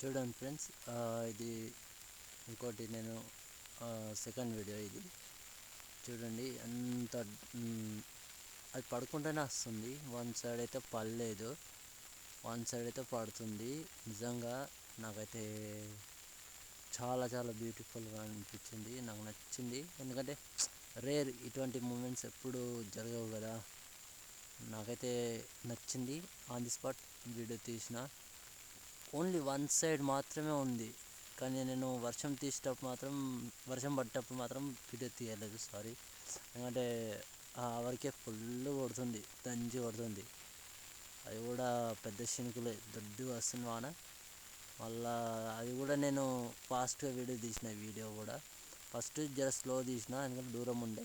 చూడండి ఫ్రెండ్స్, ఇది ఇంకోటి నేను సెకండ్ వీడియో ఇది చూడండి. అంత అది పడుకుంటేనే వస్తుంది. వన్ సైడ్ అయితే పడలేదు, వన్ సైడ్ అయితే పడుతుంది. నిజంగా నాకైతే చాలా చాలా బ్యూటిఫుల్గా అనిపించింది, నాకు నచ్చింది. ఎందుకంటే రేర్, ఇటువంటి మూమెంట్స్ ఎప్పుడు జరగవు కదా. నాకైతే నచ్చింది. ఆన్ ది స్పాట్ వీడియో తీసిన. ఓన్లీ వన్ సైడ్ మాత్రమే ఉంది, కానీ నేను వర్షం పడ్డప్పుడు మాత్రం వీడియో తీయలేదు, సారీ. ఎందుకంటే వరకే ఫుల్ కొడుతుంది, దంచి కొడుతుంది. అది కూడా పెద్ద చినుకులే, దొడ్డు వస్తుంది వాన. మళ్ళా అది కూడా నేను ఫాస్ట్గా వీడియో తీసిన. వీడియో కూడా ఫస్ట్ జర స్లో తీసిన, ఎందుకంటే దూరం ఉండే.